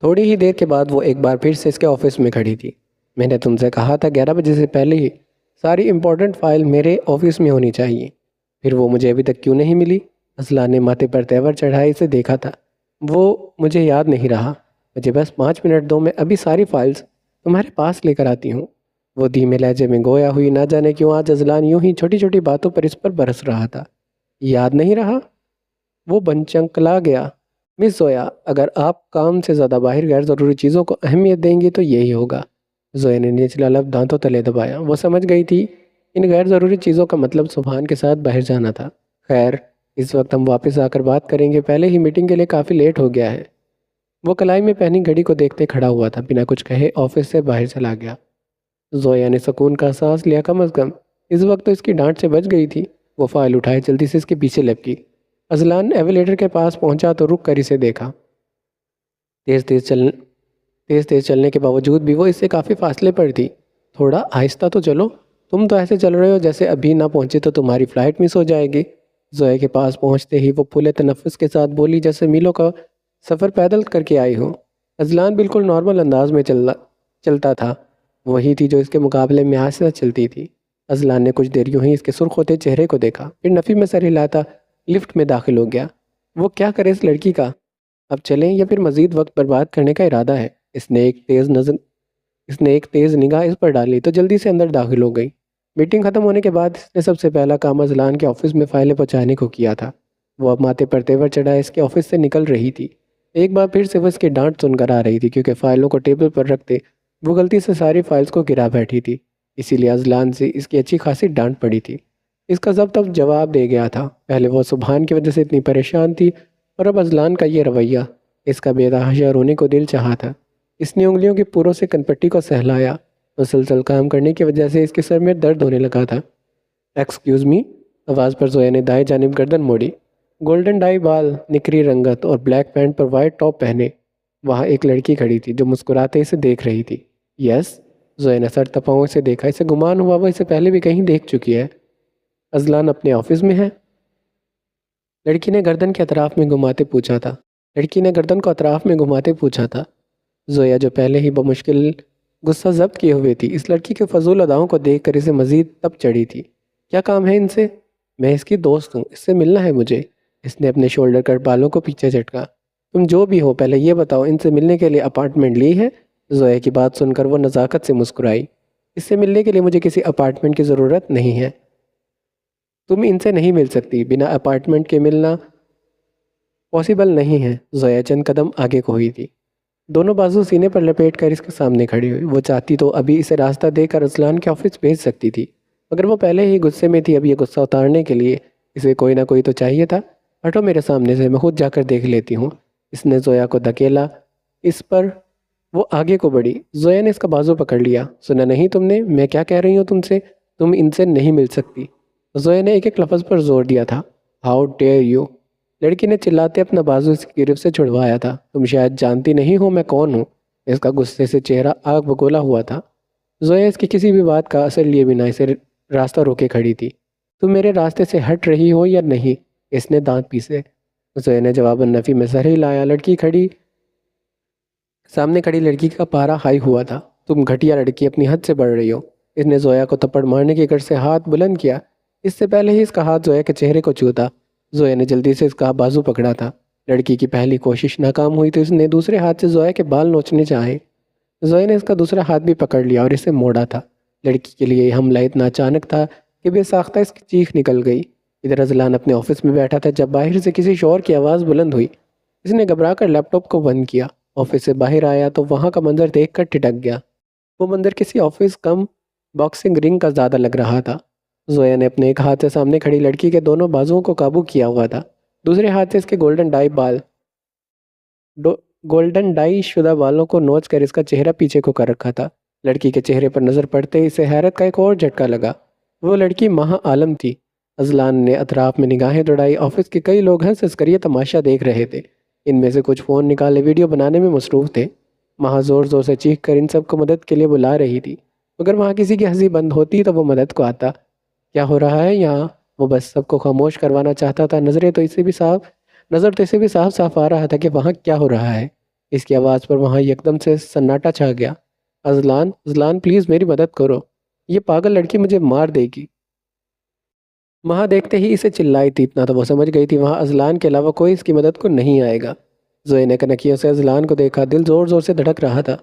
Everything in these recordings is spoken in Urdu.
تھوڑی ہی دیر کے بعد وہ ایک بار پھر سے اس کے آفس میں کھڑی تھی۔ میں نے تم سے کہا تھا 11 بجے سے پہلے ہی ساری امپورٹنٹ فائل میرے آفس میں ہونی چاہیے، پھر وہ مجھے ابھی تک کیوں نہیں ملی؟ اصلان نے ماتھے پر تیور چڑھائے سے دیکھا تھا۔ وہ مجھے یاد نہیں رہا، مجھے بس 5 منٹ دو، میں ابھی ساری فائلز تمہارے پاس لے کر آتی ہوں۔ وہ دھیمے لہجے میں گویا ہوئی، نہ جانے کیوں آج اذلان یوں ہی چھوٹی چھوٹی باتوں پر اس پر برس رہا تھا۔ یاد نہیں رہا؟ وہ بنچنکلا گیا۔ مس زویا، اگر آپ کام سے زیادہ باہر غیر ضروری چیزوں کو اہمیت دیں گی تو یہی ہوگا۔ زویا نے نچلا لب دانتوں تلے دبایا۔ وہ سمجھ گئی تھی ان غیر ضروری چیزوں کا مطلب سبحان کے ساتھ باہر جانا تھا۔ خیر، اس وقت ہم واپس آ کر بات کریں گے، پہلے ہی میٹنگ کے لیے کافی لیٹ ہو گیا ہے۔ وہ کلائی میں پہنی گھڑی کو دیکھتے کھڑا ہوا تھا، بنا کچھ کہے آفس سے باہر چلا گیا۔ زویا نے سکون کا سانس لیا، کم از کم اس وقت تو اس کی ڈانٹ سے بچ گئی تھی۔ وہ فائل اٹھائے جلدی سے اس کے پیچھے لپکی۔ اذلان ایویلیٹر کے پاس پہنچا تو رک کر اسے دیکھا۔ تیز تیز چلنے کے باوجود بھی وہ اس سے کافی فاصلے پر تھی۔ تھوڑا آہستہ تو چلو، تم تو ایسے چل رہے ہو جیسے ابھی نہ پہنچے تو تمہاری فلائٹ مس ہو جائے گی۔ زویا کے پاس پہنچتے ہی وہ پھولے تنفس کے ساتھ بولی، جیسے میلوں کا سفر پیدل کر کے آئی ہو۔ اذلان بالکل نارمل انداز میں چلتا تھا، وہی تھی جو اس کے مقابلے میں آہستہ چلتی تھی۔ اذلان نے کچھ دیر یوں ہی اس کے سرخ ہوتے چہرے کو دیکھا، پھر نفی میں سر ہلاتا لفٹ میں داخل ہو گیا۔ وہ کیا کرے اس لڑکی کا؟ اب چلیں یا پھر مزید وقت برباد کرنے کا ارادہ ہے؟ اس نے ایک تیز نگاہ اس پر ڈالی تو جلدی سے اندر داخل ہو گئی۔ میٹنگ ختم ہونے کے بعد اس نے سب سے پہلا کام اذلان کے آفس میں فائلیں پہنچانے کو کیا تھا۔ وہ اب ماتھے پر تیور چڑھائے اس کے آفس سے نکل رہی تھی۔ ایک بار پھر سے وہ اس کی ڈانٹ سن کر آ رہی تھی، کیونکہ فائلوں کو ٹیبل پر رکھتے وہ غلطی سے ساری فائلز کو گرا بیٹھی تھی، اسی لیے اذلان سے اس کی اچھی خاصی ڈانٹ پڑی تھی۔ اس کا ضبط اب جواب دے گیا تھا۔ پہلے وہ سبحان کی وجہ سے اتنی پریشان تھی، اور اب اذلان کا یہ رویہ اس کا بے تحاشا رونے کو دل چاہا تھا۔ اس نے انگلیوں کے پوروں سے کنپٹی کو سہلایا۔ مسلسل کام کرنے کی وجہ سے اس کے سر میں درد ہونے لگا تھا۔ ایکسکیوز می، آواز پر زویا نے دائیں جانب گردن موڑی۔ گولڈن ڈائی بال، نکری رنگت اور بلیک پینٹ پر وائٹ ٹاپ پہنے وہاں ایک لڑکی کھڑی تھی جو مسکراتے اسے دیکھ رہی تھی۔ یس، زویا نے سر تپاؤں سے دیکھا، اسے گمان ہوا وہ اسے پہلے بھی کہیں دیکھ چکی ہے۔ اذلان اپنے آفس میں ہے؟ لڑکی نے گردن کے اطراف میں گھماتے پوچھا تھا۔ لڑکی نے گردن کو اطراف میں گھماتے پوچھا تھا۔ زویا جو پہلے ہی بمشکل غصہ ضبط کیے ہوئے تھی، اس لڑکی کے فضول اداؤں کو دیکھ کر اسے مزید تپ چڑھی تھی۔ کیا کام ہے ان سے؟ میں اس کی دوست ہوں، اس سے ملنا ہے مجھے۔ اس نے اپنے شولڈر کٹ بالوں کو پیچھے جھٹکا۔ تم جو بھی ہو پہلے یہ بتاؤ، ان سے ملنے کے لیے اپارٹمنٹ لی ہے؟ زویا کی بات سن کر وہ نزاکت سے مسکرائی۔ اس سے ملنے کے لیے مجھے کسی اپارٹمنٹ کی ضرورت نہیں ہے۔ تم ان سے نہیں مل سکتی، بنا اپارٹمنٹ کے ملنا پاسبل نہیں ہے۔ زویا چند قدم آگے کو ہوئی تھی، دونوں بازو سینے پر لپیٹ کر اس کے سامنے کھڑی ہوئی۔ وہ چاہتی تو ابھی اسے راستہ دے کر اذلان کے آفس بھیج سکتی تھی، مگر وہ پہلے ہی غصے میں تھی۔ اب یہ غصہ اتارنے کے لیے اسے کوئی نہ کوئی تو چاہیے تھا۔ ہٹو میرے سامنے سے، میں خود جا کر دیکھ لیتی ہوں۔ اس نے زویا کو دھکیلا، اس پر وہ آگے کو بڑھی۔ زویا نے اس کا بازو پکڑ لیا۔ سنا نہیں تم نے میں کیا کہہ رہی ہوں تم سے؟ تم ان سے نہیں مل سکتی۔ زویا نے ایک ایک لفظ پر زور دیا تھا۔ How dare you! لڑکی نے چلاتے اپنا بازو اس کی گرفت سے چھڑوایا تھا۔ تم شاید جانتی نہیں ہو میں کون ہوں۔ اس کا غصے سے چہرہ آگ بگولا ہوا تھا۔ زویا اس کی کسی بھی بات کا اثر لیے بنا اسے راستہ روکے کھڑی تھی۔ تم میرے راستے سے ہٹ رہی ہو یا نہیں؟ اس نے دانت پیسے۔ زویا نے جواباً نفی میں سر ہلایا۔ سامنے کھڑی لڑکی کا پارا ہائی ہوا تھا۔ تم گھٹیا لڑکی، اپنی حد سے بڑھ رہی ہو۔ اس نے زویا کو تھپڑ مارنے کی غرض سے ہاتھ بلند کیا، اس سے پہلے ہی اس کا ہاتھ زویا کے چہرے کو چھوتا۔ زویا نے جلدی سے اس کا بازو پکڑا تھا۔ لڑکی کی پہلی کوشش ناکام ہوئی تو اس نے دوسرے ہاتھ سے زویا کے بال نوچنے چاہے۔ زویا نے اس کا دوسرا ہاتھ بھی پکڑ لیا اور اسے موڑا تھا۔ لڑکی کے لیے یہ حملہ اتنا اچانک تھا کہ بے ساختہ اس کی چیخ نکل گئی۔ ادھر اذلان اپنے آفس میں بیٹھا تھا جب باہر سے کسی شور کی آواز بلند ہوئی۔ اس نے گھبرا کر لیپ ٹاپ کو بند کیا۔ آفس سے باہر آیا تو وہاں کا منظر دیکھ کر ٹھٹک گیا۔ وہ منظر کسی آفس کم باکسنگ رنگ کا زیادہ لگ رہا تھا۔ زویا نے اپنے ایک ہاتھ سے سامنے کھڑی لڑکی کے دونوں بازوؤں کو قابو کیا ہوا تھا، دوسرے ہاتھ سے اس کے گولڈن ڈائی شدہ بالوں کو نوچ کر اس کا چہرہ پیچھے کو کر رکھا تھا۔ لڑکی کے چہرے پر نظر پڑتے ہی اسے حیرت کا ایک اور جھٹکا لگا۔ وہ لڑکی ماہ عالم تھی۔ اذلان نے اطراف میں نگاہیں دوڑائی۔ آفس کے کئی لوگ ہنس کر یہ تماشا دیکھ رہے تھے۔ ان میں سے کچھ فون نکالے ویڈیو بنانے میں مصروف تھے۔ ماہ زور زور سے چیخ کر ان سب کو مدد کے لیے بلا رہی تھی، مگر وہاں کسی کی ہنسی بند ہوتی تو وہ مدد کو آتا۔ کیا ہو رہا ہے یہاں؟ وہ بس سب کو خاموش کروانا چاہتا تھا۔ نظر تو اسے بھی صاف صاف آ رہا تھا کہ وہاں کیا ہو رہا ہے۔ اس کی آواز پر وہاں یکدم سے سناٹا چھا گیا۔ اذلان، اذلان پلیز میری مدد کرو، یہ پاگل لڑکی مجھے مار دے گی۔ مہا دیکھتے ہی اسے چلائی تھی، اتنا تو وہ سمجھ گئی تھی وہاں اذلان کے علاوہ کوئی اس کی مدد کو نہیں آئے گا۔ زویا نے کنکیوں سے اذلان کو دیکھا، دل زور زور سے دھڑک رہا تھا۔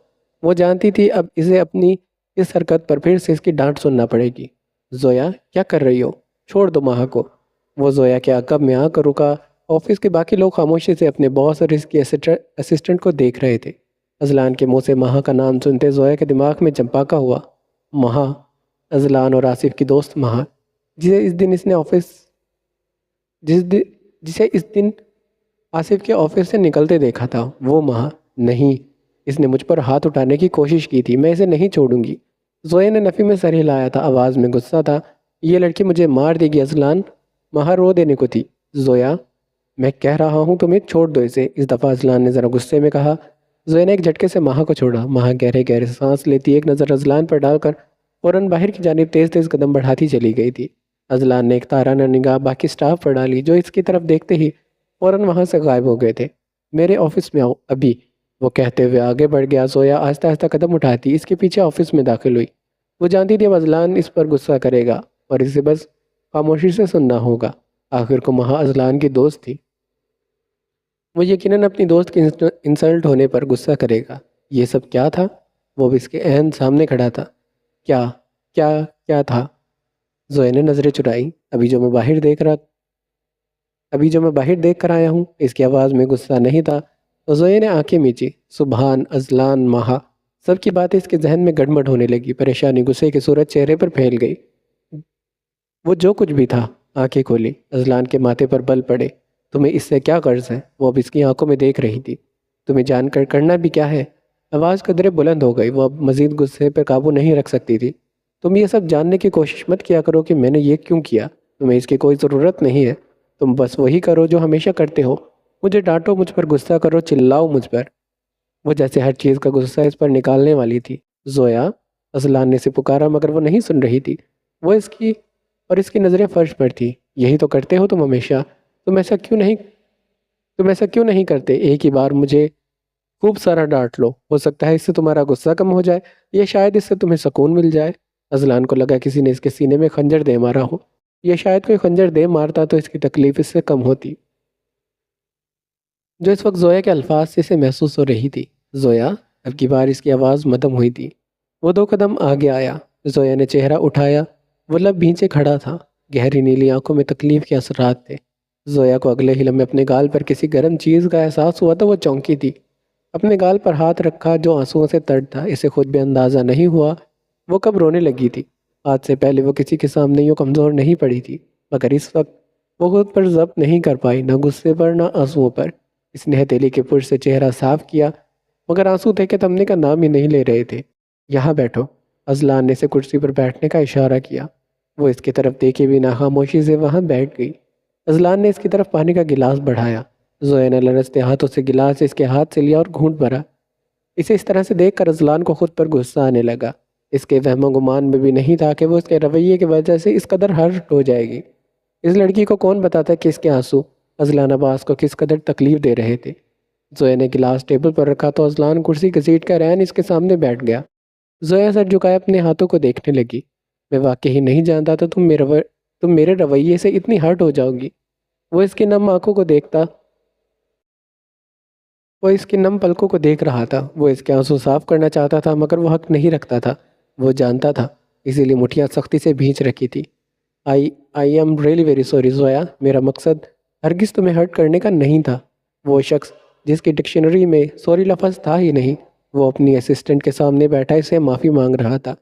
وہ جانتی تھی اب اسے اپنی اس حرکت پر پھر سے اس کی ڈانٹ سننا پڑے گی۔ زویا کیا کر رہی ہو؟ چھوڑ دو مہا کو۔ وہ زویا کے عقب میں آ کر رکا۔ آفس کے باقی لوگ خاموشی سے اپنے باس اور اس کی اسسٹنٹ کو دیکھ رہے تھے۔ اذلان کے منہ سے مہا کا نام سنتے زویا کے دماغ میں چمپاکا ہوا۔ مہا، اذلان اور آصف کی دوست مہا، جسے اس دن آصف کے آفس سے نکلتے دیکھا تھا، وہ مہا نہیں، اس نے مجھ پر ہاتھ اٹھانے کی کوشش کی تھی، میں اسے نہیں چھوڑوں گی۔ زویا نے نفی میں سر ہلایا تھا، آواز میں غصہ تھا۔ یہ لڑکی مجھے مار دے گی اذلان۔ مہا رو دینے کو تھی۔ زویا میں کہہ رہا ہوں تمہیں چھوڑ دو اسے، اس دفعہ اذلان نے ذرا غصے میں کہا۔ زویا نے ایک جھٹکے سے مہا کو چھوڑا۔ مہا گہرے گہرے سانس لیتی ایک نظر اذلان پر ڈال کر فوراً باہر کی جانب تیز تیز قدم بڑھاتی چلی گئی تھی۔ اذلان نے ایک تارانہ نگاہ باقی سٹاف پر ڈالی جو اس کی طرف دیکھتے ہی فوراً وہاں سے غائب ہو گئے تھے۔ میرے آفس میں آؤ ابھی، وہ کہتے ہوئے آگے بڑھ گیا۔ زویا آہستہ آہستہ قدم اٹھاتی اس کے پیچھے آفس میں داخل ہوئی۔ وہ جانتی تھی اب اذلان اس پر غصہ کرے گا اور اسے بس خاموشی سے سننا ہوگا۔ آخر کو مہا اذلان کی دوست تھی، وہ یقیناً اپنی دوست کے انسلٹ ہونے پر غصہ کرے گا۔ یہ سب کیا تھا؟ وہ بھی اس کے عین سامنے کھڑا تھا۔ کیا کیا کیا تھا؟ زویا نے نظریں چرائی۔ ابھی جو میں باہر دیکھ کر آیا ہوں۔ اس کی آواز میں غصہ نہیں تھا۔ زویا نے آنکھیں میچی۔ سبحان، اذلان، مہا، سب کی باتیں اس کے ذہن میں گڑبڑ ہونے لگی۔ پریشانی، غصے کی صورت چہرے پر پھیل گئی۔ وہ جو کچھ بھی تھا آنکھیں کھولی۔ اذلان کے ماتھے پر بل پڑے۔ تمہیں اس سے کیا غرض ہے؟ وہ اب اس کی آنکھوں میں دیکھ رہی تھی۔ تمہیں جان کر کرنا بھی کیا ہے؟ آواز قدرے بلند ہو گئی۔ وہ اب مزید غصے پر قابو نہیں رکھ سکتی تھی۔ تم یہ سب جاننے کی کوشش مت کیا کرو کہ میں نے یہ کیوں کیا۔ تمہیں اس کی کوئی ضرورت نہیں ہے۔ تم بس وہی کرو جو ہمیشہ کرتے ہو، مجھے ڈانٹو، مجھ پر غصہ کرو، چلاؤ مجھ پر۔ وہ جیسے ہر چیز کا غصہ اس پر نکالنے والی تھی۔ زویا، اذلان نے اسے پکارا مگر وہ نہیں سن رہی تھی۔ وہ اس کی نظریں فرش پر تھی۔ یہی تو کرتے ہو تم ہمیشہ، تم ایسا کیوں نہیں کرتے؟ ایک ہی بار مجھے خوب سارا ڈانٹ لو، ہو سکتا ہے اس سے تمہارا غصہ کم ہو جائے، یا شاید اس سے تمہیں سکون مل جائے۔ اذلان کو لگا کسی نے اس کے سینے میں خنجر دے مارا ہو، یا شاید کوئی خنجر دے مارتا تو اس کی تکلیف اس سے کم ہوتی، جو اس وقت زویا کے الفاظ سے اسے محسوس ہو رہی تھی۔ زویا، اب کی بار اس کی آواز مدھم ہوئی تھی۔ وہ 2 قدم آگے آیا۔ زویا نے چہرہ اٹھایا۔ وہ لب بھینچے کھڑا تھا، گہری نیلی آنکھوں میں تکلیف کے اثرات تھے۔ زویا کو اگلے ہی لمحے اپنے گال پر کسی گرم چیز کا احساس ہوا تو وہ چونکی تھی۔ اپنے گال پر ہاتھ رکھا جو آنسوؤں سے تر تھا۔ اسے خود بھی اندازہ نہیں ہوا وہ کب رونے لگی تھی۔ آج سے پہلے وہ کسی کے سامنے یوں کمزور نہیں پڑی تھی، مگر اس وقت وہ خود پر ضبط نہیں کر پائی، نہ غصے پر نہ آنسوؤں پر۔ اس نے ہتھیلی کے پرش سے چہرہ صاف کیا، مگر آنسو تھے کہ تھمنے کا نام ہی نہیں لے رہے تھے۔ یہاں بیٹھو، اذلان نے اسے کرسی پر بیٹھنے کا اشارہ کیا۔ وہ اس کی طرف دیکھے بنا خاموشی سے وہاں بیٹھ گئی۔ اذلان نے اس کی طرف پانی کا گلاس بڑھایا۔ زویا نے لرزتے ہاتھوں سے گلاس اس کے ہاتھ سے لیا اور گھونٹ بھرا۔ اسے اس طرح سے دیکھ کر اذلان کو خود پر غصہ آنے لگا۔ اس کے وہم و گمان میں بھی نہیں تھا کہ وہ اس کے رویے کی وجہ سے اس قدر ہرٹ ہو جائے گی۔ اس لڑکی کو کون بتاتا کہ اس کے آنسو اذلان عباس کو کس قدر تکلیف دے رہے تھے۔ زویا نے گلاس ٹیبل پر رکھا تو اذلان کرسی گھسیٹ کر عین اس کے سامنے بیٹھ گیا۔ زویا سر جھکائے اپنے ہاتھوں کو دیکھنے لگی۔ میں واقعی نہیں جانتا تو تم میرے رویے سے اتنی ہرٹ ہو جاؤ گی۔ وہ اس کی نم آنکھوں کو دیکھتا، وہ اس کی نم پلکوں کو دیکھ رہا تھا۔ وہ اس کے آنسو صاف کرنا چاہتا تھا مگر وہ حق نہیں رکھتا تھا، وہ جانتا تھا، اسی لیے مٹھیاں سختی سے بھینچ رکھی تھی۔ I am really very sorry Zoya, میرا مقصد ہرگز تمہیں ہرٹ کرنے کا نہیں تھا۔ وہ شخص جس کی ڈکشنری میں سوری لفظ تھا ہی نہیں، وہ اپنی اسسٹنٹ کے سامنے بیٹھا اسے معافی مانگ رہا تھا۔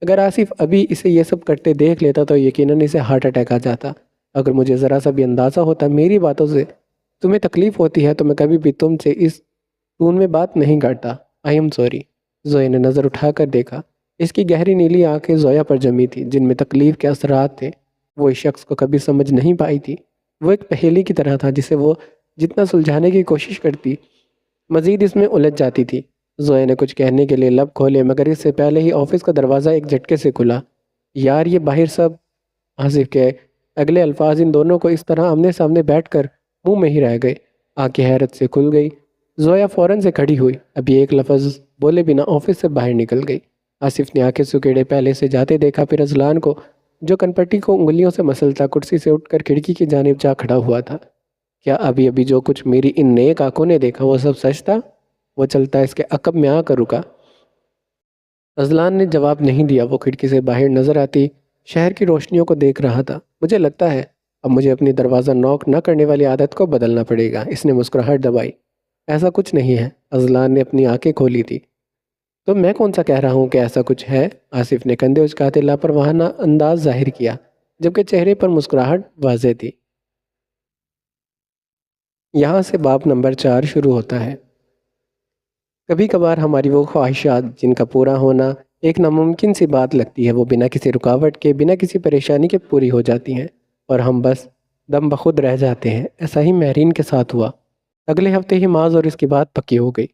اگر آصف ابھی اسے یہ سب کرتے دیکھ لیتا تو یقیناً اسے ہارٹ اٹیک آ جاتا۔ اگر مجھے ذرا سا بھی اندازہ ہوتا میری باتوں سے تمہیں تکلیف ہوتی ہے تو میں کبھی بھی تم سے اس ٹون میں بات نہیں کرتا۔ I am sorry. زویا نے نظر اٹھا کر دیکھا۔ اس کی گہری نیلی آنکھیں زویا پر جمی تھی جن میں تکلیف کے اثرات تھے۔ وہ اس شخص کو کبھی سمجھ نہیں پائی تھی۔ وہ ایک پہیلی کی طرح تھا جسے وہ جتنا سلجھانے کی کوشش کرتی مزید اس میں الجھ جاتی تھی۔ زویا نے کچھ کہنے کے لیے لب کھولے مگر اس سے پہلے ہی آفس کا دروازہ ایک جھٹکے سے کھلا۔ یار یہ باہر سب، آصف کے اگلے الفاظ ان دونوں کو اس طرح آمنے سامنے بیٹھ کر منہ میں ہی رہ گئے۔ آنکھیں حیرت سے کھل گئی۔ زویا فوراً سے کھڑی ہوئی، ابھی ایک لفظ بولے بنا آفس سے باہر نکل گئی۔ آصف نے آنکھیں سکیڑے پہلے سے جاتے دیکھا، پھر اذلان کو جو کنپٹی کو انگلیوں سے مسلتا کرسی سے اٹھ کر کھڑکی کی جانب جا کھڑا ہوا تھا۔ کیا ابھی ابھی جو کچھ میری ان نیک آنکھوں نے دیکھا وہ سب سچ تھا؟ وہ چلتا اس کے عقب میں آ کر رکا۔ اذلان نے جواب نہیں دیا، وہ کھڑکی سے باہر نظر آتی شہر کی روشنیوں کو دیکھ رہا تھا۔ مجھے لگتا ہے اب مجھے اپنی دروازہ نوک نہ کرنے والی عادت کو بدلنا پڑے گا، اس نے مسکراہٹ دبائی۔ ایسا کچھ نہیں ہے، اذلان نے اپنی آنکھیں کھولی تھی۔ تو میں کون سا کہہ رہا ہوں کہ ایسا کچھ ہے؟ آصف نے کندھے اچکاتے لاپرواہانہ انداز ظاہر کیا، جبکہ چہرے پر مسکراہٹ واضح تھی۔ یہاں سے باب نمبر 4 شروع ہوتا ہے۔ کبھی کبھار ہماری وہ خواہشات جن کا پورا ہونا ایک ناممکن سی بات لگتی ہے، وہ بنا کسی رکاوٹ کے، بنا کسی پریشانی کے پوری ہو جاتی ہیں، اور ہم بس دم بخود رہ جاتے ہیں۔ ایسا ہی مہرین کے ساتھ ہوا۔ اگلے ہفتے ہی معاذ اور اس کی بات پکی ہو گئی۔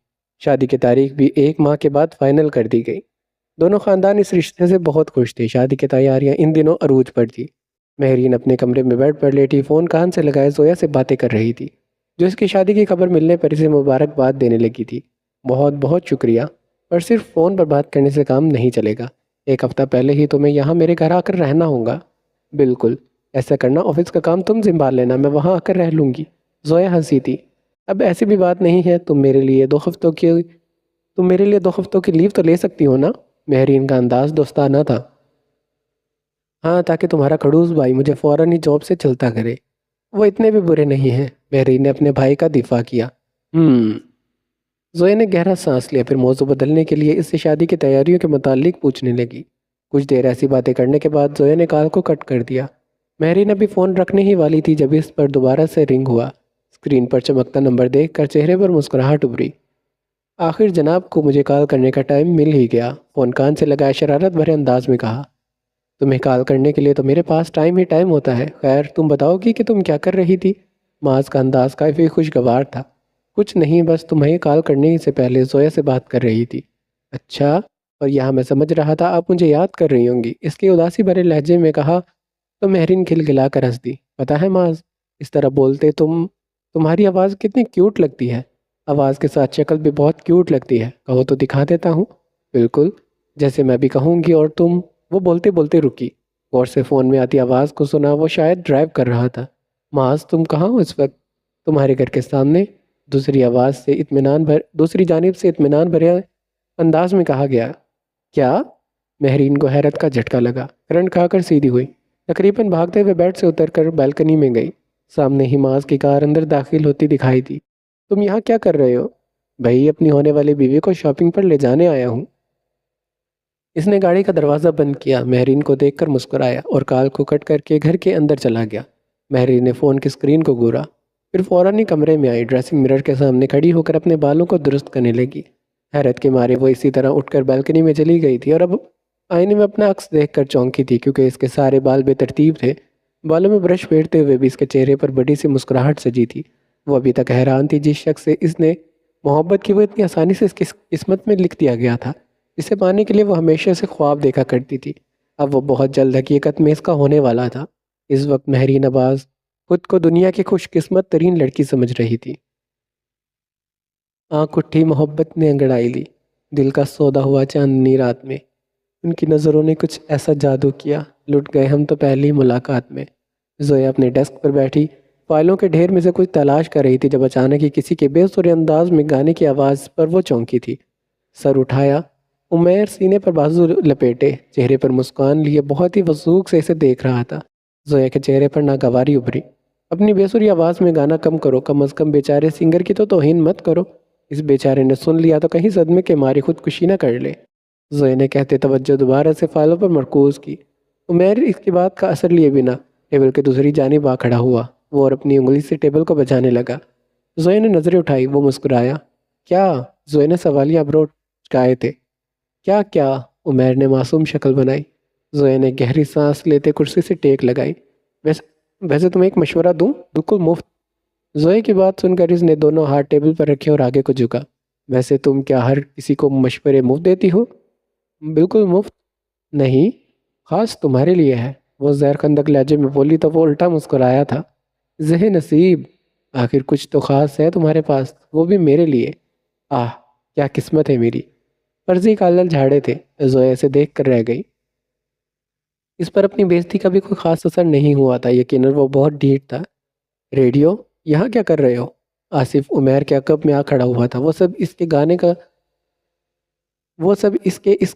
شادی کی تاریخ بھی 1 ماہ کے بعد فائنل کر دی گئی۔ دونوں خاندان اس رشتے سے بہت خوش تھے۔ شادی کی تیاریاں ان دنوں عروج پر تھی۔ مہرین اپنے کمرے میں بیڈ پر لیٹی فون کان سے لگائے زویا سے باتیں کر رہی تھی، جو اس کی شادی کی خبر ملنے پر اسے مبارکباد دینے لگی تھی۔ بہت بہت شکریہ، پر صرف فون پر بات کرنے سے کام نہیں چلے گا۔ 1 ہفتہ پہلے ہی تمہیں یہاں میرے گھر آ کر رہنا ہوگا۔ بالکل، ایسا کرنا، آفس کا کام تم سنبھال لینا، میں وہاں آ کر رہ لوں گی۔ زویا ہنسی تھی۔ اب ایسی بھی بات نہیں ہے، تم میرے لیے 2 ہفتوں کی لیو تو لے سکتی ہو نا؟ مہرین کا انداز دوستانہ تھا۔ ہاں، تاکہ تمہارا کھڑوس بھائی مجھے فوراً ہی جاب سے چلتا کرے۔ وہ اتنے بھی برے نہیں ہیں، مہرین نے اپنے بھائی کا دفاع کیا۔ زویا نے گہرا سانس لیا، پھر موضوع بدلنے کے لیے اس سے شادی کی تیاریوں کے متعلق پوچھنے لگی۔ کچھ دیر ایسی باتیں کرنے کے بعد زویا نے کال کو کٹ کر دیا۔ مہرین ابھی فون رکھنے ہی والی تھی جب اس پر دوبارہ سے رنگ ہوا۔ اسکرین پر چمکتا نمبر دیکھ کر چہرے پر مسکراہٹ ابھری۔ آخر جناب کو مجھے کال کرنے کا ٹائم مل ہی گیا، فون کان سے لگائے شرارت بھرے انداز میں کہا۔ تمہیں کال کرنے کے لیے تو میرے پاس ٹائم ہی ٹائم ہوتا ہے۔ خیر، تم بتاؤ گی کہ تم کیا کر رہی تھی؟ معاذ کا انداز کافی خوشگوار تھا۔ کچھ نہیں، بس تمہیں کال کرنے سے پہلے زویا سے بات کر رہی تھی۔ اچھا، اور یہاں میں سمجھ رہا تھا آپ مجھے یاد کر رہی ہوں گی، اس کی اداسی بھرے لہجے میں کہا تو مہرین کھلکھلا کر ہنس دی۔ پتہ ہے معاذ، اس طرح بولتے تمہاری آواز کتنی کیوٹ لگتی ہے۔ آواز کے ساتھ شکل بھی بہت کیوٹ لگتی ہے، کہو تو دکھا دیتا ہوں۔ بالکل، جیسے میں بھی کہوں گی، اور تم۔ وہ بولتے بولتے رکی، غور سے فون میں آتی آواز کو سنا۔ وہ شاید ڈرائیو کر رہا تھا۔ معاذ، تم کہاں ہو اس وقت؟ تمہارے گھر کے سامنے، دوسری جانب سے اطمینان بھرے انداز میں کہا گیا۔ کیا؟ مہرین کو حیرت کا جھٹکا لگا، کرنٹ کھا کر سیدھی ہوئی، تقریباً بھاگتے ہوئے بیڈ سے اتر کر بالکنی میں گئی۔ سامنے ہی معاذ کی کار اندر داخل ہوتی دکھائی دی۔ تم یہاں کیا کر رہے ہو؟ بھائی، اپنی ہونے والی بیوی کو شاپنگ پر لے جانے آیا ہوں۔ اس نے گاڑی کا دروازہ بند کیا، مہرین کو دیکھ کر مسکرایا اور کال کو کٹ کر کے گھر کے اندر چلا گیا۔ مہرین نے فون کی اسکرین کو گھورا، پھر فوراً ہی کمرے میں آئی، ڈریسنگ مرر کے سامنے کھڑی ہو کر اپنے بالوں کو درست کرنے لگی۔ حیرت کے مارے وہ اسی طرح اٹھ کر بالکنی میں چلی گئی تھی، اور اب آئینے میں اپنا عکس دیکھ کر چونکی تھی، کیونکہ اس کے سارے بال بے ترتیب تھے۔ بالوں میں برش پھیرتے ہوئے بھی اس کے چہرے پر بڑی سی مسکراہٹ سجی تھی۔ وہ ابھی تک حیران تھی، جس شخص سے اس نے محبت کی وہ اتنی آسانی سے اس کی قسمت میں لکھ دیا گیا تھا، اسے پانے کے لیے وہ ہمیشہ سے خواب دیکھا کرتی تھی۔ اب وہ بہت جلد حقیقت میں اس کا ہونے والا تھا۔ اس وقت مہرین عباس خود کو دنیا کی خوش قسمت ترین لڑکی سمجھ رہی تھی۔ آنکھ اٹھی محبت نے انگڑائی لی، دل کا سودا ہوا چاندنی رات میں۔ ان کی نظروں نے کچھ ایسا جادو کیا، لٹ گئے ہم تو پہلی ملاقات میں۔ زویا اپنے ڈیسک پر بیٹھی فائلوں کے ڈھیر میں سے کچھ تلاش کر رہی تھی، جب اچانک ہی کسی کے بے سر انداز میں گانے کی آواز پر وہ چونکی تھی۔ سر اٹھایا، عمیر سینے پر بازو لپیٹے، چہرے پر مسکان لیے بہت ہی وثوق سے اسے دیکھ رہا تھا۔ زویا کے چہرے پر ناگواری ابھری۔ اپنی بے سری آواز میں گانا کم کرو، کم از کم بیچارے سنگر کی تو توہین مت کرو۔ اس بیچارے نے سن لیا تو کہیں صدمے کے مارے خودکشی نہ کر لے۔ زویا نے کہتے توجہ دوبارہ سے فائلوں پر مرکوز کی۔ عمیر اس کی بات کا اثر لیے بنا ٹیبل کے دوسری جانب آ کھڑا ہوا، وہ اور اپنی انگلی سے ٹیبل کو بجانے لگا۔ زویا نے نظریں اٹھائی، وہ مسکرایا۔ کیا؟ زویا نے سوالیہ ابرو چکائے تھے۔ کیا؟ عمیر نے معصوم شکل بنائی۔ زویا نے گہری سانس لیتے کرسی سے ٹیک لگائی۔ ویسے تمہیں ایک مشورہ دوں؟ بالکل مفت۔ زویا کی بات سن کر اس نے دونوں ہاتھ ٹیبل پر رکھے اور آگے کو جھکا۔ ویسے تم کیا ہر کسی کو مشورے مفت دیتی ہو؟ بالکل مفت نہیں، خاص تمہارے لیے ہے۔ وہ زہر خندق لہجے میں بولی تو وہ الٹا مسکرایا تھا۔ ذہن نصیب، آخر کچھ تو خاص ہے تمہارے پاس، وہ بھی میرے لیے۔ آہ، کیا قسمت ہے میری۔ فرضی کالل جھاڑے تھے، زویا سے دیکھ کر رہ گئی۔ اس پر اپنی بےزتی کا بھی کوئی خاص اثر نہیں ہوا تھا، یقیناً وہ بہت ڈھیٹ تھا۔ ریڈیو، یہاں کیا کر رہے ہو؟ آصف عمیر کے عقب میں آ کھڑا ہوا تھا۔ وہ سب اس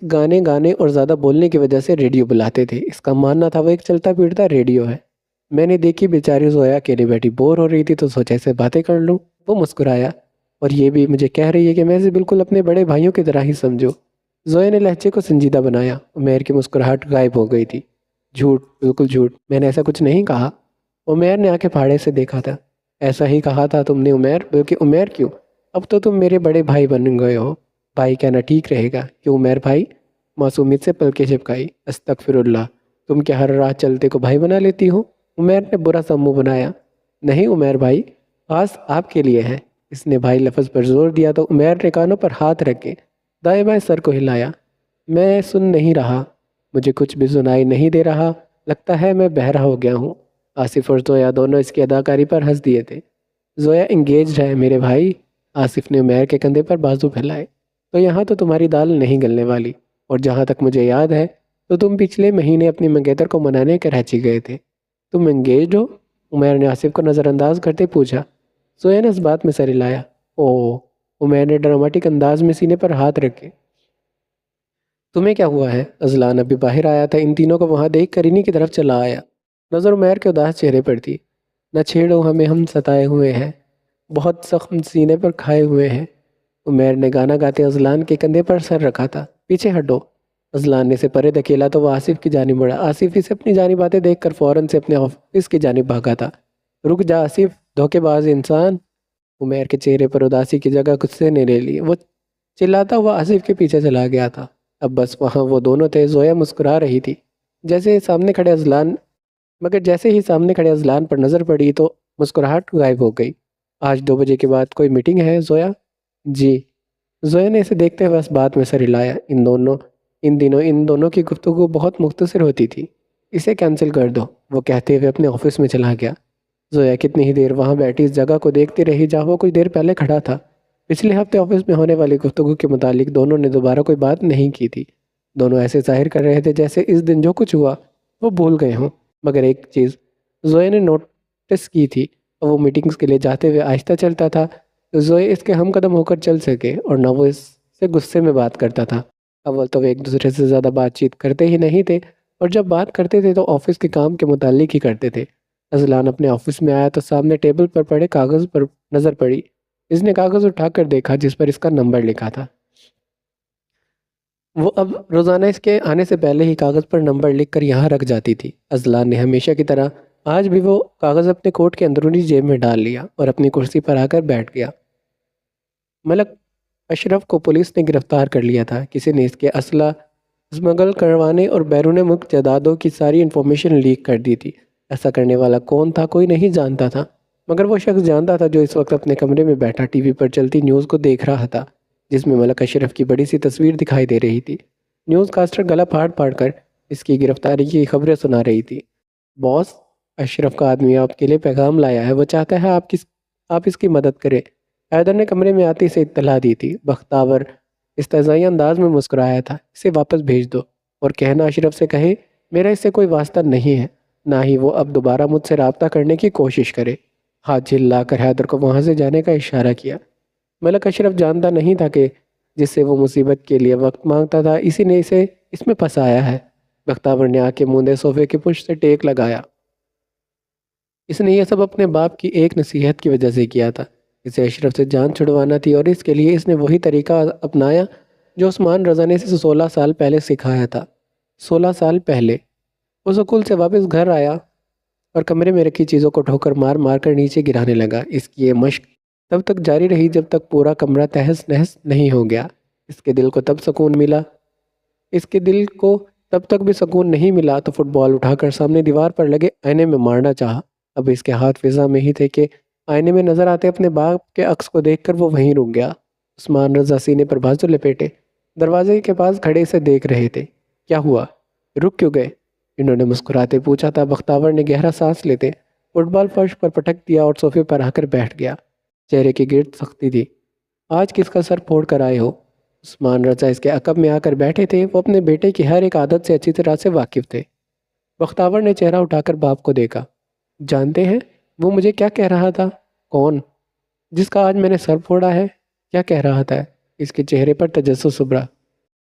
گانے گانے اور زیادہ بولنے کی وجہ سے ریڈیو بلاتے تھے۔ اس کا ماننا تھا وہ ایک چلتا پھرتا ریڈیو ہے۔ میں نے دیکھی بیچاری زویا اکیلے بیٹھی بور ہو رہی تھی تو سوچا اسے باتیں کر لوں۔ وہ مسکرایا، اور یہ بھی مجھے کہہ رہی ہے کہ میں اسے بالکل اپنے بڑے بھائیوں کی طرح ہی سمجھوں۔ زویا نے لہجے کو سنجیدہ بنایا۔ عمیر کی مسکراہٹ غائب ہو گئی تھی۔ جھوٹ، بالکل جھوٹ، میں نے ایسا کچھ نہیں کہا۔ عمیر نے آنکھیں پھاڑے سے دیکھا تھا۔ ایسا ہی کہا تھا تم نے عمیر، بلکہ عمیر کیوں، اب تو تم میرے بڑے بھائی بن گئے ہو۔ بھائی کہنا ٹھیک رہے گا، کیوں عمیر بھائی؟ معصومیت سے پلکیں جھپکائی۔ استغفر اللہ، تم کیا ہر راہ چلتے کو بھائی بنا لیتی ہو؟ عمیر نے برا سا منہ بنایا۔ نہیں عمیر بھائی، خاص آپ کے لیے ہے۔ اس نے بھائی لفظ پر زور دیا تو عمیر نے کانوں پر ہاتھ رکھے دائیں بائیں سر کو ہلایا۔ میں سن نہیں رہا، مجھے کچھ بھی سنائی نہیں دے رہا، لگتا ہے میں بہرا ہو گیا ہوں۔ آصف اور زویا دونوں اس کی اداکاری پر ہنس دیے تھے۔ زویا انگیجڈ ہے میرے بھائی، آصف نے عمیر کے کندھے پر بازو پھیلائے۔ تو یہاں تو تمہاری دال نہیں گلنے والی، اور جہاں تک مجھے یاد ہے تو تم پچھلے مہینے اپنی منگیتر کو منانے کراچی گئے تھے۔ تم انگیجڈ ہو؟ عمیر نے آصف کو نظر انداز کرتے پوچھا۔ زویا نے اس بات میں سر ہلایا۔ اوہ، عمیر نے ڈراماٹک انداز میں سینے پر ہاتھ رکھے۔ تمہیں کیا ہوا ہے؟ اذلان ابھی باہر آیا تھا، ان تینوں کو وہاں دیکھ کر انہی کی طرف چلا آیا۔ نظر عمیر کے اداس چہرے پر تھی۔ نہ چھیڑو ہمیں، ہم ستائے ہوئے ہیں، بہت زخم سینے پر کھائے ہوئے ہیں۔ عمیر نے گانا گاتے اذلان کے کندھے پر سر رکھا تھا۔ پیچھے ہٹو۔ اذلان نے اسے پرے دھکیلا تو وہ آصف کی جانب بڑھا۔ آصف اسے اپنی جانب آتے دیکھ کر فوراً سے اپنے آفس کی جانب بھاگا تھا۔ رک جا آصف، دھوکے باز انسان۔ عمیر کے چہرے پر اداسی کی جگہ غصے نے لے لی۔ وہ چلاتا ہوا آصف کے پیچھے چلا گیا تھا۔ اب بس وہاں وہ دونوں تھے۔ زویا مسکرا رہی تھی، جیسے ہی سامنے کھڑے اذلان پر نظر پڑی تو مسکراہٹ غائب ہو گئی۔ آج 2 بجے کے بعد کوئی میٹنگ ہے زویا؟ جی۔ زویا نے اسے دیکھتے ہوئے اس بات میں سر ہلایا۔ ان دنوں ان دونوں کی گفتگو بہت مختصر ہوتی تھی۔ اسے کینسل کر دو، وہ کہتے ہوئے اپنے آفس میں چلا گیا۔ زویا کتنی ہی دیر وہاں بیٹھی اس جگہ کو دیکھتی رہی جہاں وہ کچھ دیر پہلے کھڑا تھا۔ پچھلے ہفتے آفس میں ہونے والی گفتگو کے متعلق دونوں نے دوبارہ کوئی بات نہیں کی تھی۔ دونوں ایسے ظاہر کر رہے تھے جیسے اس دن جو کچھ ہوا وہ بھول گئے ہوں۔ مگر ایک چیز زویا نے نوٹس کی تھی، وہ میٹنگز کے لیے جاتے ہوئے آہستہ چلتا تھا۔ زویا اس کے ہم قدم ہو کر چل سکے، اور نہ وہ اس سے غصے میں بات کرتا تھا۔ اول تو وہ ایک دوسرے سے زیادہ بات چیت کرتے ہی نہیں تھے، اور جب بات کرتے تھے تو آفس کے کام کے متعلق ہی کرتے تھے۔ اذلان اپنے آفس میں آیا تو سامنے ٹیبل پر پڑے کاغذ پر نظر پڑی۔ اس نے کاغذ اٹھا کر دیکھا جس پر اس کا نمبر لکھا تھا۔ وہ اب روزانہ اس کے آنے سے پہلے ہی کاغذ پر نمبر لکھ کر یہاں رکھ جاتی تھی۔ اذلان نے ہمیشہ کی طرح آج بھی وہ کاغذ اپنے کوٹ کے اندرونی جیب میں ڈال لیا اور اپنی کرسی پر آ کر بیٹھ گیا۔ ملک اشرف کو پولیس نے گرفتار کر لیا تھا۔ کسی نے اس کے اسلحہ اسمگل کروانے اور بیرون ملک جائیدادوں کی ساری انفارمیشن لیک کر دی تھی۔ ایسا کرنے والا کون تھا کوئی نہیں جانتا تھا، مگر وہ شخص جانتا تھا جو اس وقت اپنے کمرے میں بیٹھا ٹی وی پر چلتی نیوز کو دیکھ رہا تھا، جس میں ملک اشرف کی بڑی سی تصویر دکھائی دے رہی تھی۔ نیوز کاسٹر گلا پھاڑ پھاڑ کر اس کی گرفتاری کی خبریں سنا رہی تھی۔ باس، اشرف کا آدمی آپ کے لیے پیغام لایا ہے، وہ چاہتا ہے آپ اس کی مدد کریں۔ حیدر نے کمرے میں آتے سے اطلاع دی تھی۔ بختاور استہزائی انداز میں مسکرایا تھا۔ اسے واپس بھیج دو، اور کہنا اشرف سے کہے میرا اس سے کوئی واسطہ نہیں ہے، نہ ہی وہ اب دوبارہ مجھ سے رابطہ کرنے کی کوشش کرے۔ ہاتھ جھلا کر حیدر کو وہاں سے جانے کا اشارہ کیا۔ ملک اشرف جانتا نہیں تھا کہ جس سے وہ مصیبت کے لیے وقت مانگتا تھا اسی نے اسے اس میں پھنسایا ہے۔ بختاور نے آنکھیں موندے صوفے کی پشت سے ٹیک لگایا۔ اس نے یہ سب اپنے باپ کی ایک نصیحت کی وجہ سے کیا تھا۔ اسے اشرف سے جان چھڑوانا تھی، اور اس کے لیے اس نے وہی طریقہ اپنایا جو عثمان رضا نے اسے 16 سال پہلے سکھایا تھا۔ 16 سال پہلے وہ سکول سے واپس گھر آیا اور کمرے میں رکھی چیزوں کو ٹھوکر مار مار کر نیچے گرانے لگا۔ اس کی یہ مشق تب تک جاری رہی جب تک پورا کمرہ تہس نہس نہیں ہو گیا۔ اس کے دل کو تب تک بھی سکون نہیں ملا تو فٹ بال اٹھا کر سامنے دیوار پر لگے آئینے میں مارنا چاہا۔ اب اس کے ہاتھ فضا میں ہی تھے کہ آئینے میں نظر آتے اپنے باپ کے عکس کو دیکھ کر وہ وہیں رک گیا۔ عثمان رضا سینے پر بازو لپیٹے دروازے کے پاس کھڑے سے دیکھ رہے تھے۔ کیا ہوا؟ رک کیوں گئے؟ انہوں نے مسکراتے پوچھا تھا۔ بختاور نے گہرا سانس لیتے فٹ بال فرش پر پٹک دیا اور صوفے پر آ کر بیٹھ گیا۔ چہرے کے گرد سختی تھی۔ آج کس کا سر پھوڑ کر آئے ہو؟ عثمان رضا اس کے عقب میں آ کر بیٹھے تھے۔ وہ اپنے بیٹے کی ہر ایک عادت سے اچھی طرح سے واقف تھے۔ بختاور نے چہرہ اٹھا کر باپ کو دیکھا۔ جانتے ہیں وہ مجھے کیا کہہ رہا تھا؟ کون؟ جس کا آج میں نے سر پھوڑا ہے؟ کیا کہہ رہا تھا؟ اس کے چہرے پر تجسس ابھرا۔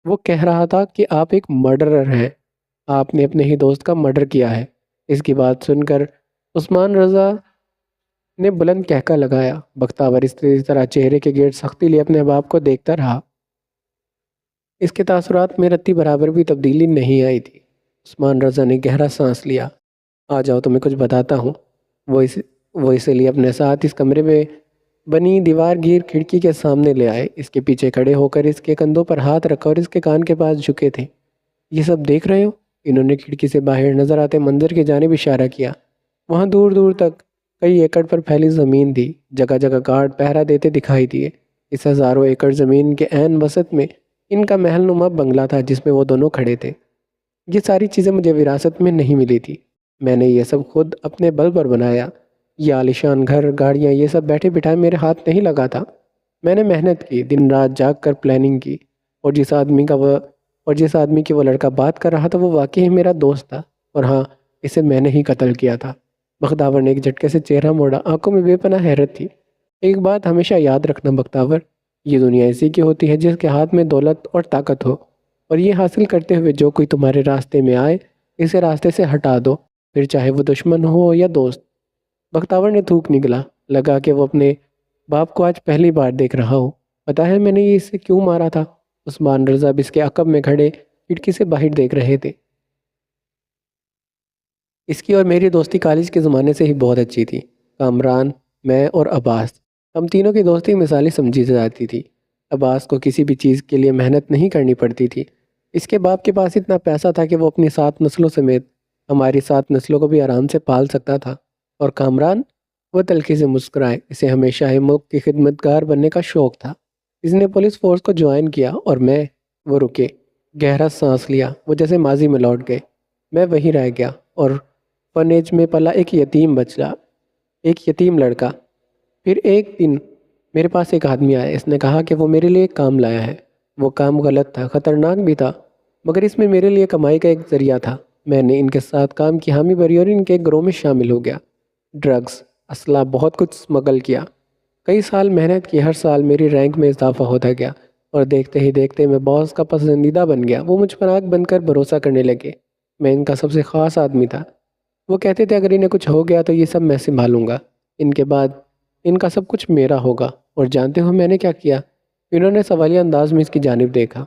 وہ کہہ رہا تھا کہ آپ ایک مرڈرر ہیں۔ آپ نے اپنے ہی دوست کا مرڈر کیا ہے۔ اس کی بات سن کر عثمان رضا نے بلند کہکا لگایا۔ بختاور اس طرح چہرے کے گرد سختی لیے اپنے باپ کو دیکھتا رہا۔ اس کے تاثرات میں رتی برابر بھی تبدیلی نہیں آئی تھی۔ عثمان رضا نے گہرا سانس لیا۔ آ جاؤ تمہیں کچھ بتاتا ہوں۔ وہ اسے لیے اپنے ساتھ اس کمرے میں بنی دیوار گیر کھڑکی کے سامنے لے آئے۔ اس کے پیچھے کھڑے ہو کر اس کے کندھوں پر ہاتھ رکھا اور اس کے کان کے پاس جھکے تھے۔ یہ سب دیکھ رہے ہو؟ انہوں نے کھڑکی سے باہر نظر آتے منظر کی جانب اشارہ کیا۔ وہاں دور دور تک کئی ایکڑ پر پھیلی زمین تھی۔ جگہ جگہ گارڈ پہرا دیتے دکھائی دیے۔ اس ہزاروں ایکڑ زمین کے عین وسط میں ان کا محل نما بنگلہ تھا جس میں وہ دونوں کھڑے تھے۔ یہ ساری چیزیں مجھے وراثت میں نہیں ملی تھی۔ میں نے یہ سب خود اپنے بل پر بنایا۔ یہ عالیشان گھر، گاڑیاں، یہ سب بیٹھے بٹھائے میرے ہاتھ نہیں لگا تھا۔ میں نے محنت کی، دن رات جاگ کر پلاننگ کی، اور جس آدمی کی وہ لڑکا بات کر رہا تھا وہ واقعی میرا دوست تھا، اور ہاں، اسے میں نے ہی قتل کیا تھا۔ بختاور نے ایک جھٹکے سے چہرہ موڑا۔ آنکھوں میں بے پناہ حیرت تھی۔ ایک بات ہمیشہ یاد رکھنا بختاور، یہ دنیا اسی کی ہوتی ہے جس کے ہاتھ میں دولت اور طاقت ہو، اور یہ حاصل کرتے ہوئے جو کوئی تمہارے راستے میں آئے اسے راستے سے ہٹا دو، پھر چاہے وہ دشمن ہو یا دوست۔ بختاور نے تھوک نکلا۔ لگا کہ وہ اپنے باپ کو آج پہلی بار دیکھ رہا ہو۔ پتہ ہے میں نے یہ اسے کیوں مارا تھا؟ عثمان رضا اس کے عقب میں کھڑے کھڑکی سے باہر دیکھ رہے تھے۔ اس کی اور میری دوستی کالج کے زمانے سے ہی بہت اچھی تھی۔ کامران، میں اور عباس، ہم تینوں کی دوستی مثالی سمجھی جاتی تھی۔ عباس کو کسی بھی چیز کے لیے محنت نہیں کرنی پڑتی تھی۔ اس کے باپ کے پاس اتنا پیسہ تھا کہ وہ اپنی 7 نسلوں سمیت ہماری 7 نسلوں کو بھی آرام سے پال سکتا تھا۔ اور کامران، وہ تلخی سے مسکرائے۔ اسے ہمیشہ ہی ملک کی خدمتگار بننے کا شوق تھا۔ اس نے پولیس فورس کو جوائن کیا اور وہ رکے، گہرا سانس لیا۔ وہ جیسے ماضی میں لوٹ گئے۔ میں وہیں رہ گیا اور فنیج میں پلا ایک یتیم لڑکا۔ پھر ایک دن میرے پاس ایک آدمی آیا۔ اس نے کہا کہ وہ میرے لیے ایک کام لایا ہے۔ وہ کام غلط تھا، خطرناک بھی تھا، مگر اس میں میرے لیے کمائی کا ایک ذریعہ تھا۔ میں نے ان کے ساتھ کام کی حامی بھری اور ان کے گروہ میں شامل ہو گیا۔ ڈرگز، اسلحہ، بہت کچھ اسمگل کیا۔ کئی سال محنت کی، ہر سال میری رینک میں اضافہ ہوتا گیا، اور دیکھتے ہی دیکھتے میں باس کا پسندیدہ بن گیا۔ وہ مجھ پر آنکھ بن کر بھروسہ کرنے لگے۔ میں ان کا سب سے خاص آدمی تھا۔ وہ کہتے تھے اگر انہیں کچھ ہو گیا تو یہ سب میں سنبھالوں گا، ان کے بعد ان کا سب کچھ میرا ہوگا۔ اور جانتے ہو میں نے کیا کیا؟ انہوں نے سوالیہ انداز میں اس کی جانب دیکھا۔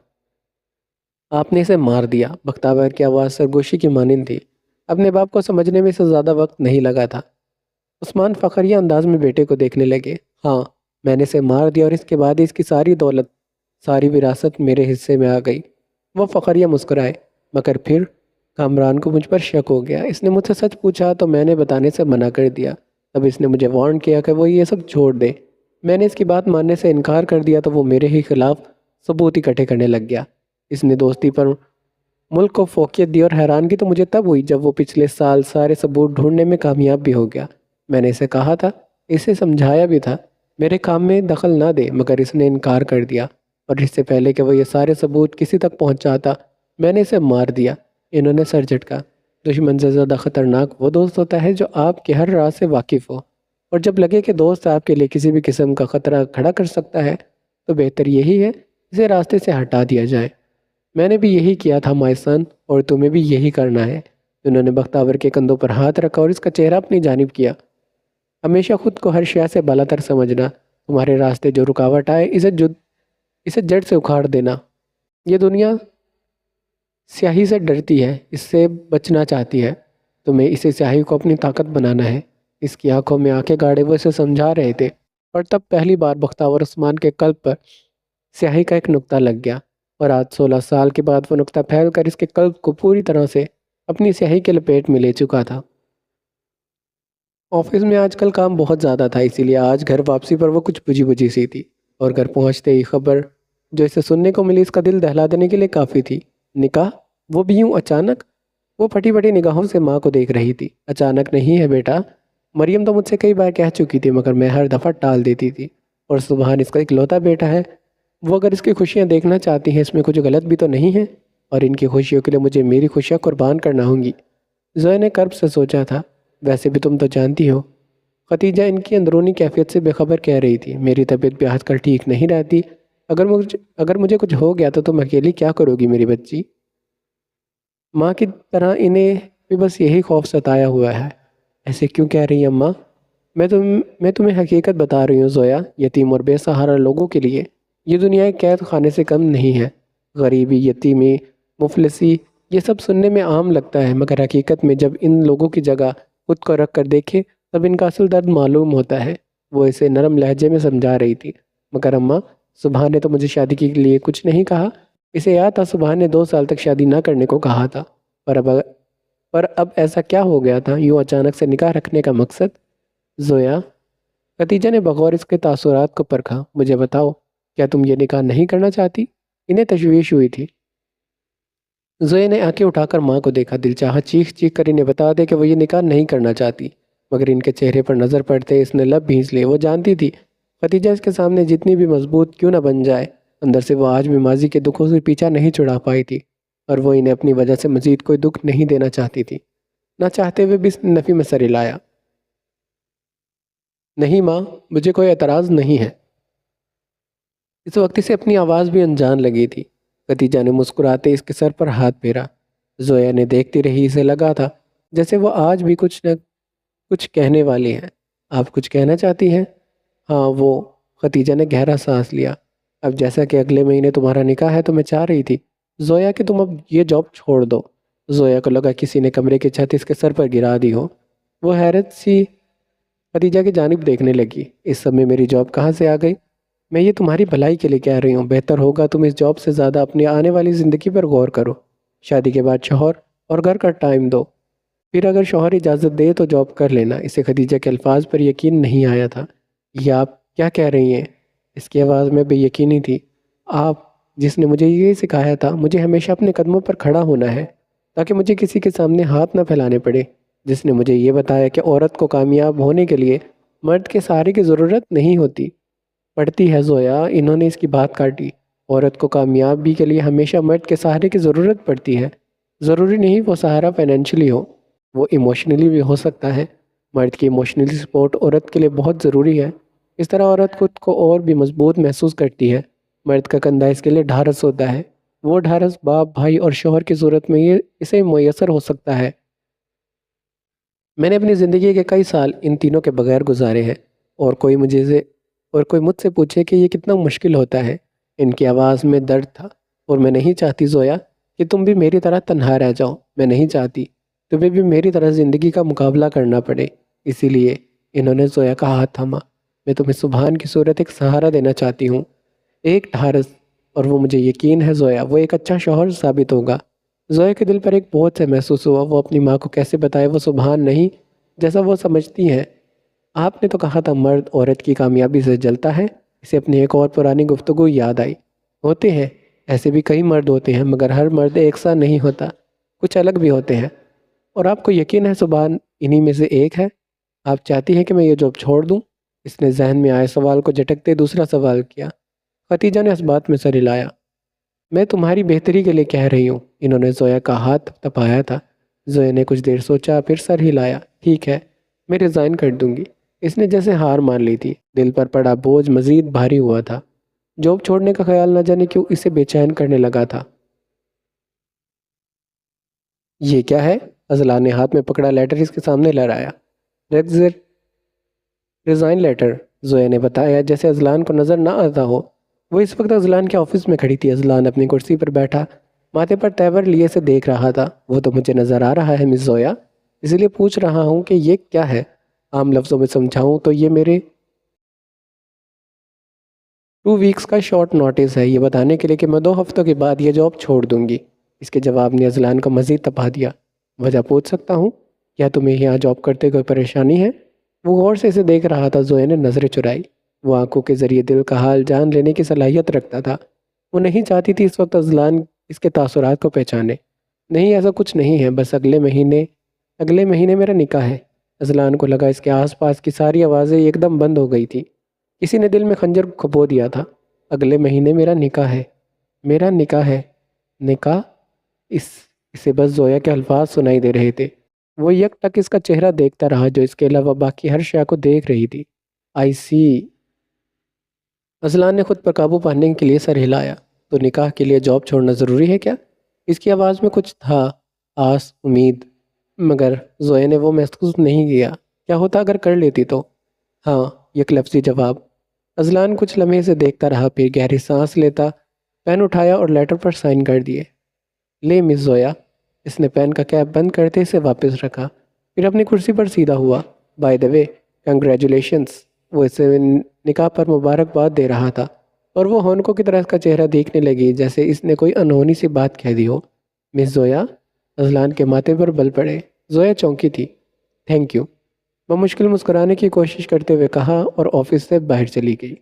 آپ نے اسے مار دیا۔ بختاور کی آواز سرگوشی کی مانند تھی۔ اپنے باپ کو سمجھنے میں اسے زیادہ وقت نہیں لگا تھا۔ عثمان فخریہ انداز میں بیٹے کو دیکھنے لگے۔ ہاں، میں نے اسے مار دیا، اور اس کے بعد اس کی ساری دولت، ساری وراثت میرے حصے میں آ گئی۔ وہ فخریہ مسکرائے۔ مگر پھر کامران کو مجھ پر شک ہو گیا۔ اس نے مجھ سے سچ پوچھا تو میں نے بتانے سے منع کر دیا۔ تب اس نے مجھے وارن کیا کہ وہ یہ سب چھوڑ دے۔ میں نے اس کی بات ماننے سے انکار کر دیا تو وہ میرے ہی خلاف ثبوت اکٹھے کرنے لگ گیا۔ اس نے دوستی پر ملک کو فوقیت دی، اور حیرانگی تو مجھے تب ہوئی جب وہ پچھلے سال سارے ثبوت ڈھونڈنے میں کامیاب بھی ہو گیا۔ میں نے اسے کہا تھا، اسے سمجھایا بھی تھا میرے کام میں دخل نہ دے، مگر اس نے انکار کر دیا، اور اس سے پہلے کہ وہ یہ سارے ثبوت کسی تک پہنچاتا میں نے اسے مار دیا۔ انہوں نے سر جھٹکا۔ دشمن سے زیادہ خطرناک وہ دوست ہوتا ہے جو آپ کے ہر راز سے واقف ہو، اور جب لگے کہ دوست آپ کے لیے کسی بھی قسم کا خطرہ کھڑا کر سکتا ہے تو بہتر یہی ہے اسے راستے سے ہٹا دیا جائے۔ میں نے بھی یہی کیا تھا مائسان، اور تمہیں بھی یہی کرنا ہے۔ انہوں نے بختاور کے کندھوں پر ہاتھ رکھا اور اس کا چہرہ اپنی جانب کیا۔ ہمیشہ خود کو ہر شے سے بالا تر سمجھنا، تمہارے راستے جو رکاوٹ آئے اسے جڑ سے اکھاڑ دینا۔ یہ دنیا سیاہی سے ڈرتی ہے، اس سے بچنا چاہتی ہے۔ تمہیں اسے سیاہی کو اپنی طاقت بنانا ہے۔ اس کی آنکھوں میں آنکھیں گاڑے وہ اسے سمجھا رہے تھے، اور تب پہلی بار بختاور عثمان کے قلب پر سیاہی کا ایک نقطہ لگ گیا، اور آج 16 سال کے بعد وہ نقطہ پھیل کر اس کے قلب کو پوری طرح سے اپنی سیاہی کے لپیٹ میں لے چکا تھا۔ آفس میں آج کل کام بہت زیادہ تھا، اسی لیے آج گھر واپسی پر وہ کچھ بجھی سی تھی، اور گھر پہنچتے ہی خبر جو اسے سننے کو ملی اس کا دل دہلا دینے کے لیے کافی تھی۔ نکاح، وہ بھی یوں اچانک؟ وہ پھٹی پھٹی نگاہوں سے ماں کو دیکھ رہی تھی۔ اچانک نہیں ہے بیٹا، مریم تو مجھ سے کئی بار کہہ چکی تھی مگر میں ہر دفعہ ٹال دیتی تھی۔ اور سبحان اس کا اکلوتا بیٹا ہے، وہ اگر اس کی خوشیاں دیکھنا چاہتی ہیں اس میں کچھ غلط بھی تو نہیں ہے، اور ان کی خوشیوں کے لیے مجھے میری خوشیاں قربان کرنا ہوں گی۔ زویا نے کرب سے سوچا تھا، ویسے بھی تم تو جانتی ہو۔ ختیجہ ان کی اندرونی کیفیت سے بے خبر کہہ رہی تھی، میری طبیعت بھی آج کل ٹھیک نہیں رہتی، اگر مجھے کچھ ہو گیا تو تم اکیلی کیا کرو گی میری بچی؟ ماں کی طرح انہیں بھی بس یہی خوف ستایا ہوا ہے۔ ایسے کیوں کہہ رہی ہیں اماں؟ میں تمہیں حقیقت بتا رہی ہوں زویا، یتیم اور بے سہارا لوگوں کے لیے یہ دنیا ایک قید خانے سے کم نہیں ہے۔ غریبی، یتیمی، مفلسی، یہ سب سننے میں عام لگتا ہے، مگر حقیقت میں جب ان لوگوں کی جگہ خود کو رکھ کر دیکھے تب ان کا اصل درد معلوم ہوتا ہے۔ وہ اسے نرم لہجے میں سمجھا رہی تھی۔ مگر اماں، سبحان نے تو مجھے شادی کے لیے کچھ نہیں کہا۔ اسے یاد تھا سبحان نے 2 سال تک شادی نہ کرنے کو کہا تھا، پر اب ایسا کیا ہو گیا تھا یوں اچانک سے نکاح رکھنے کا مقصد؟ زویا، ختیجہ نے بغور اس کے تاثرات کو پرکھا، مجھے بتاؤ، کیا تم یہ نکاح نہیں کرنا چاہتی؟ انہیں تشویش ہوئی تھی۔ زویا نے آنکھیں اٹھا کر ماں کو دیکھا، دل چاہا چیخ چیخ کر انہیں بتا دے کہ وہ یہ نکاح نہیں کرنا چاہتی، مگر ان کے چہرے پر نظر پڑتے اس نے لب بھینچ لیے۔ وہ جانتی تھی ختیجہ اس کے سامنے جتنی بھی مضبوط کیوں نہ بن جائے، اندر سے وہ آج بھی ماضی کے دکھوں سے پیچھا نہیں چھڑا پائی تھی، اور وہ انہیں اپنی وجہ سے مزید کوئی دکھ نہیں دینا چاہتی تھی۔ نہ چاہتے ہوئے بھی اس نے نفی میں سر ہلایا۔ نہیں ماں، مجھے کوئی اعتراض نہیں ہے۔ اس وقت اسے اپنی آواز بھی انجان لگی تھی۔ ختیجہ نے مسکراتے اس کے سر پر ہاتھ پھیرا۔ زویا نے دیکھتی رہی، اسے لگا تھا جیسے وہ آج بھی کچھ نہ کچھ کہنے والی ہیں۔ آپ کچھ کہنا چاہتی ہیں؟ ہاں وہ، ختیجہ نے گہرا سانس لیا۔ اب جیسا کہ اگلے مہینے تمہارا نکاح ہے تو میں چاہ رہی تھی زویا کہ تم اب یہ جاب چھوڑ دو۔ زویا کو لگا کسی نے کمرے کی چھت اس کے سر پر گرا دی ہو۔ وہ حیرت سی ختیجہ کی جانب دیکھنے لگی۔ اس سب میں میری جاب کہاں سے آ گئی؟ میں یہ تمہاری بھلائی کے لیے کہہ رہی ہوں، بہتر ہوگا تم اس جاب سے زیادہ اپنی آنے والی زندگی پر غور کرو۔ شادی کے بعد شوہر اور گھر کا ٹائم دو، پھر اگر شوہر اجازت دے تو جاب کر لینا۔ اسے ختیجہ کے الفاظ پر یقین نہیں آیا تھا۔ یہ آپ کیا کہہ رہی ہیں؟ اس کی آواز میں بے یقینی تھی۔ آپ جس نے مجھے یہ سکھایا تھا مجھے ہمیشہ اپنے قدموں پر کھڑا ہونا ہے تاکہ مجھے کسی کے سامنے ہاتھ نہ پھیلانے پڑے، جس نے مجھے یہ بتایا کہ عورت کو کامیاب ہونے کے لیے مرد کے سہارے کی ضرورت نہیں ہوتی پڑتی ہے۔ زویا، انہوں نے اس کی بات کاٹی۔ عورت کو کامیابی کے لیے ہمیشہ مرد کے سہارے کی ضرورت پڑتی ہے۔ ضروری نہیں وہ سہارا فائنینشلی ہو، وہ ایموشنلی بھی ہو سکتا ہے۔ مرد کی ایموشنلی سپورٹ عورت کے لیے بہت ضروری ہے۔ اس طرح عورت خود کو اور بھی مضبوط محسوس کرتی ہے۔ مرد کا کندھا اس کے لیے ڈھارس ہوتا ہے۔ وہ ڈھارس باپ، بھائی اور شوہر کی صورت میں اسے میسر ہو سکتا ہے۔ میں نے اپنی زندگی کے کئی سال ان تینوں کے بغیر گزارے ہیں، اور کوئی مجھ سے پوچھے کہ یہ کتنا مشکل ہوتا ہے۔ ان کی آواز میں درد تھا۔ اور میں نہیں چاہتی زویا کہ تم بھی میری طرح تنہا رہ جاؤ۔ میں نہیں چاہتی تمہیں بھی میری طرح زندگی کا مقابلہ کرنا پڑے۔ اسی لیے انہوں نے زویا کا ہاتھ تھاما۔ میں تمہیں سبحان کی صورت ایک سہارا دینا چاہتی ہوں، ایک ڈھارس، اور وہ مجھے یقین ہے زویا وہ ایک اچھا شوہر ثابت ہوگا۔ زویا کے دل پر ایک بوجھ سے محسوس ہوا۔ وہ اپنی ماں کو کیسے بتائے وہ سبحان نہیں جیسا وہ سمجھتی ہیں۔ آپ نے تو کہا تھا مرد عورت کی کامیابی سے جلتا ہے۔ اسے اپنی ایک اور پرانی گفتگو یاد آئی۔ ہوتے ہیں، ایسے بھی کئی مرد ہوتے ہیں، مگر ہر مرد ایک سا نہیں ہوتا، کچھ الگ بھی ہوتے ہیں، اور آپ کو یقین ہے سبحان انہی میں سے ایک ہے۔ آپ چاہتی ہیں کہ میں یہ جاب چھوڑ دوں؟ اس نے ذہن میں آئے سوال کو جھٹکتے دوسرا سوال کیا۔ ختیجہ نے اس بات میں سر ہلایا۔ میں تمہاری بہتری کے لیے کہہ رہی ہوں۔ انہوں نے زویا کا ہاتھ تپایا تھا۔ زویا نے کچھ دیر سوچا، پھر سر ہلایا۔ ٹھیک ہے، میں ریزائن کر دوں گی۔ اس نے جیسے ہار مان لی تھی۔ دل پر پڑا بوجھ مزید بھاری ہوا تھا۔ جاب چھوڑنے کا خیال نہ جانے کیوں اسے بے چین کرنے لگا تھا۔ یہ کیا ہے؟ اذلان نے ہاتھ میں پکڑا لیٹر اس کے سامنے لہرایا۔ ریزائن لیٹر، زویا نے بتایا جیسے اذلان کو نظر نہ آتا ہو۔ وہ اس وقت اذلان کے آفس میں کھڑی تھی۔ اذلان اپنی کرسی پر بیٹھا ماتھے پر تیور لیے سے دیکھ رہا تھا۔ وہ تو مجھے نظر آ رہا ہے مس زویا، اس لیے پوچھ رہا ہوں کہ یہ کیا ہے۔ عام لفظوں میں سمجھاؤں تو یہ میرے 2 ویکس کا شارٹ نوٹس ہے، یہ بتانے کے لیے کہ میں 2 ہفتوں کے بعد یہ جاب چھوڑ دوں گی۔ اس کے جواب نے اذلان کو مزید تپا دیا۔ وجہ پوچھ سکتا ہوں؟ کیا تمہیں یہاں جاب کرتے کوئی پریشانی ہے؟ وہ غور سے اسے دیکھ رہا تھا۔ زویا نے نظریں چرائی۔ وہ آنکھوں کے ذریعے دل کا حال جان لینے کی صلاحیت رکھتا تھا۔ وہ نہیں چاہتی تھی اس وقت اذلان اس کے تاثرات کو پہچانے۔ نہیں، ایسا کچھ نہیں ہے، بس اگلے مہینے میرا نکاح ہے۔ اذلان کو لگا اس کے آس پاس کی ساری آوازیں ایک دم بند ہو گئی تھی۔ کسی نے دل میں خنجر کھپو دیا تھا۔ اگلے مہینے میرا نکاح ہے، میرا نکاح ہے، نکاح؟ اس اسے بس زویا کے الفاظ سنائی دے رہے تھے۔ وہ یک ٹک اس کا چہرہ دیکھتا رہا جو اس کے علاوہ باقی ہر شے کو دیکھ رہی تھی۔ آئی سی۔ اذلان نے خود پر قابو پانے کے لیے سر ہلایا۔ تو نکاح کے لیے جاب چھوڑنا ضروری ہے کیا؟ اس کی آواز میں کچھ تھا، آس، امید، مگر زویا نے وہ محسوس نہیں کیا۔ کیا ہوتا اگر کر لیتی تو؟ ہاں، یک لفظی جواب۔ اذلان کچھ لمحے سے دیکھتا رہا، پھر گہری سانس لیتا پین اٹھایا اور لیٹر پر سائن کر دیے۔ لے مس زویا۔ اس نے پین کا کیپ بند کرتے اسے واپس رکھا، پھر اپنی کرسی پر سیدھا ہوا۔ By the way, congratulations. وہ اسے نکاح پر مبارکباد دے رہا تھا اور وہ ہونکو کی طرح اس کا چہرہ دیکھنے لگی جیسے اس نے کوئی انہونی سی بات کہہ دی ہو۔ مس زویا؟ اذلان کے ماتھے پر بل پڑے۔ زویا چونکی تھی۔ تھینک یو، بمشکل مسکرانے کی کوشش کرتے ہوئے کہا اور آفس سے باہر چلی گئی۔